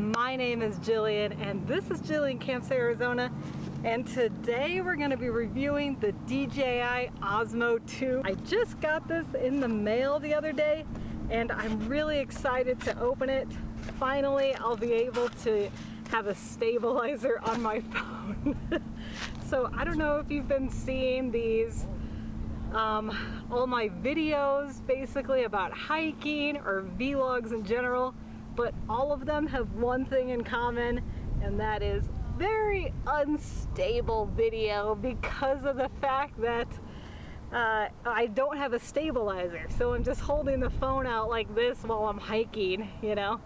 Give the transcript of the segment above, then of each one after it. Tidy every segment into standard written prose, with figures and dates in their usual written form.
My name is Jillian and this is Jillian Camps, Arizona, and today we're going to be reviewing the DJI Osmo 2. I just got this in the mail the other day and I'm really excited to open it. Finally, I'll be able to have a stabilizer on my phone. So I don't know if you've been seeing these all my videos basically about hiking or vlogs in general, but all of them have one thing in common, and that is very unstable video because of the fact that I don't have a stabilizer. So I'm just holding the phone out like this while I'm hiking, you know,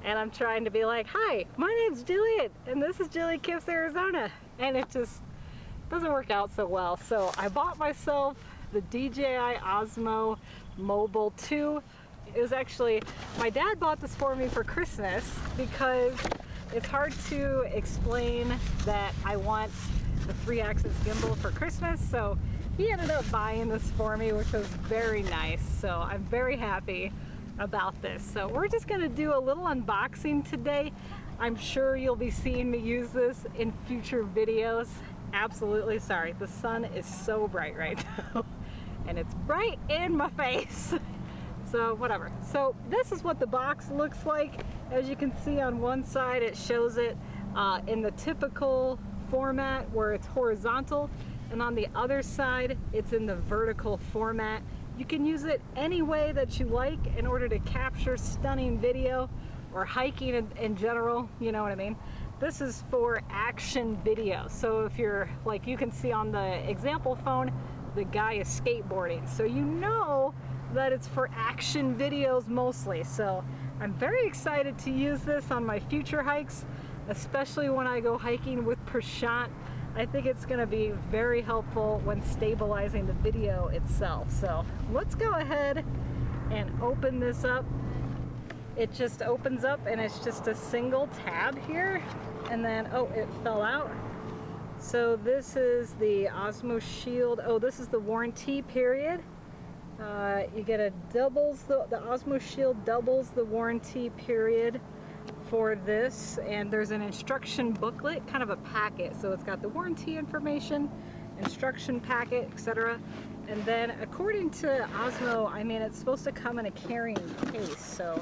and I'm trying to be like, hi, my name's Jillian and this is Jillian Camps, Arizona, and it just doesn't work out so well. So I bought myself the DJI Osmo Mobile 2. It was actually, my dad bought this for me for Christmas because it's hard to explain that I want the 3-axis gimbal for Christmas. So he ended up buying this for me, which was very nice. So I'm very happy about this. So we're just gonna do a little unboxing today. I'm sure you'll be seeing me use this in future videos. Absolutely. Sorry, the sun is so bright right now and it's bright in my face. So whatever. So this is what the box looks like. As you can see, on one side it shows it in the typical format where it's horizontal, and on the other side it's in the vertical format. You can use it any way that you like in order to capture stunning video or hiking in general, you know what I mean? This is for action video. So if you're, like you can see on the example phone, the guy is skateboarding. So you know that it's for action videos mostly. So I'm very excited to use this on my future hikes, especially when I go hiking with Prashant. I think it's gonna be very helpful when stabilizing the video itself. So let's go ahead and open this up. It just opens up and it's just a single tab here. And then, oh, it fell out. So this is the Osmo Shield. Oh, this is the warranty period. You get the Osmo Shield doubles the warranty period for this, and there's an instruction booklet, kind of a packet. So it's got the warranty information, instruction packet, etc. And then according to Osmo, I mean, it's supposed to come in a carrying case. So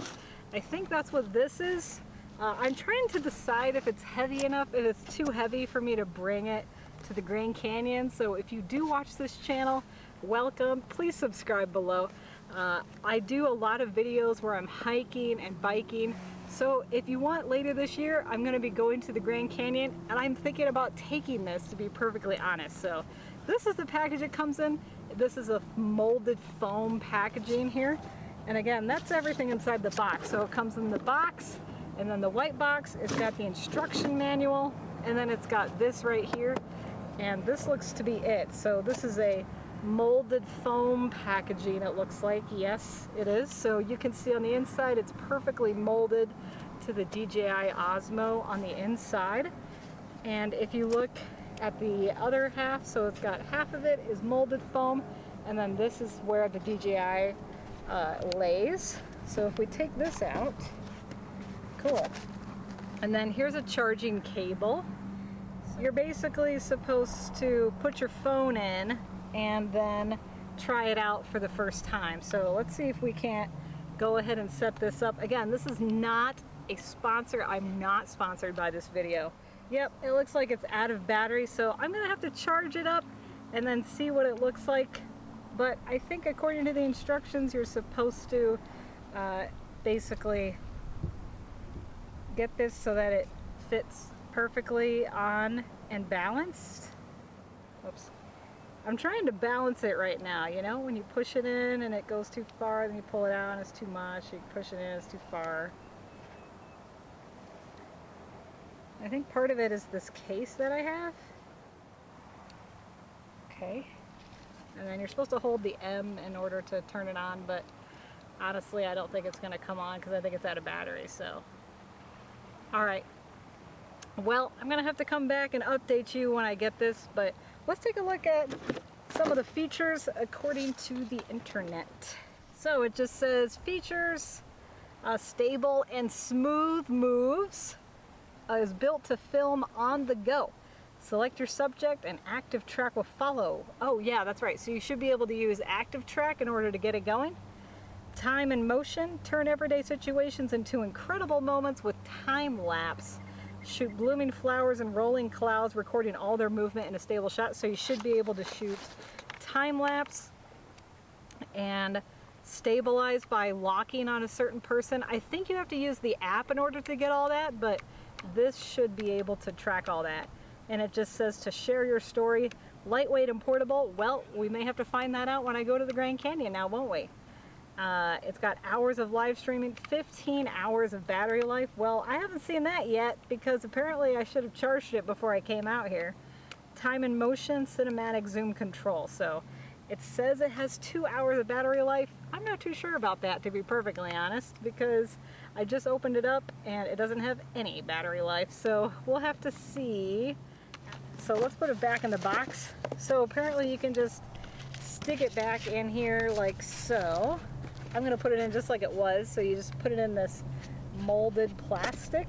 I think that's what this is. I'm trying to decide if it's heavy enough, if it's too heavy for me to bring it to the Grand Canyon. So if you do watch this channel, welcome. Please subscribe below. I do a lot of videos where I'm hiking and biking. So if you want, later this year, I'm going to be going to the Grand Canyon and I'm thinking about taking this, to be perfectly honest. So this is the package it comes in. This is a molded foam packaging here. And again, that's everything inside the box. So it comes in the box, and then the white box, it's got the instruction manual, and then it's got this right here, and this looks to be it. So this is a molded foam packaging, it looks like. Yes, it is. So you can see on the inside, it's perfectly molded to the DJI Osmo on the inside. And if you look at the other half, so it's got half of it is molded foam, and then this is where the DJI lays. So if we take this out, cool. And then here's a charging cable. So you're basically supposed to put your phone in and then try it out for the first time. So let's see if we can't go ahead and set this up. Again, this is not a sponsor. I'm not sponsored by this video. Yep, it looks like it's out of battery, so I'm gonna have to charge it up and then see what it looks like. But I think according to the instructions, you're supposed to basically get this so that it fits perfectly on and balanced. Oops. I'm trying to balance it right now, you know, when you push it in and it goes too far, then you pull it out and it's too much, you push it in, it's too far. I think part of it is this case that I have. Okay. And then you're supposed to hold the M in order to turn it on, but honestly, I don't think it's going to come on because I think it's out of battery, so. All right. Well, I'm going to have to come back and update you when I get this, but let's take a look at some of the features according to the internet. So it just says features, Stable and smooth moves. Is built to film on the go. Select your subject and active track will follow. Oh yeah, that's right. So you should be able to use active track in order to get it going. Time and motion. Turn everyday situations into incredible moments with time lapse. Shoot blooming flowers and rolling clouds, recording all their movement in a stable shot. So you should be able to shoot time lapse and stabilize by locking on a certain person. I think you have to use the app in order to get all that, but this should be able to track all that. And it just says to share your story, lightweight and portable. Well, we may have to find that out when I go to the Grand Canyon now, won't we? It's got hours of live streaming, 15 hours of battery life. Well, I haven't seen that yet because apparently I should have charged it before I came out here. Time and motion, cinematic zoom control. So it says it has 2 hours of battery life. I'm not too sure about that, to be perfectly honest, because I just opened it up and it doesn't have any battery life. So we'll have to see. So let's put it back in the box. So apparently you can just stick it back in here like so. I'm gonna put it in just like it was. So you just put it in this molded plastic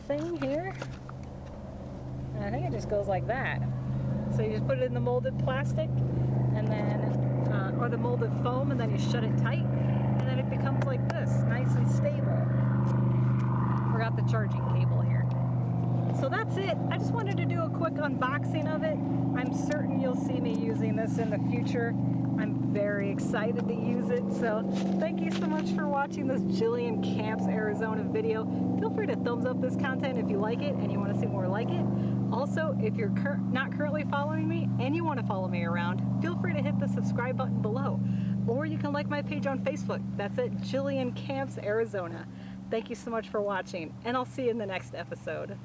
thing here. And I think it just goes like that. So you just put it in the molded plastic and then, or the molded foam, and then you shut it tight. And then it becomes like this, nice and stable. Forgot the charging cable here. So that's it. I just wanted to do a quick unboxing of it. I'm certain you'll see me using this in the future. I'm very excited to use it. So thank you so much for watching this Jillian Camps Arizona video. Feel free to thumbs up this content if you like it and you want to see more like it. Also, if you're not currently following me and you want to follow me around, feel free to hit the subscribe button below. Or you can like my page on Facebook. That's at Jillian Camps Arizona. Thank you so much for watching, and I'll see you in the next episode.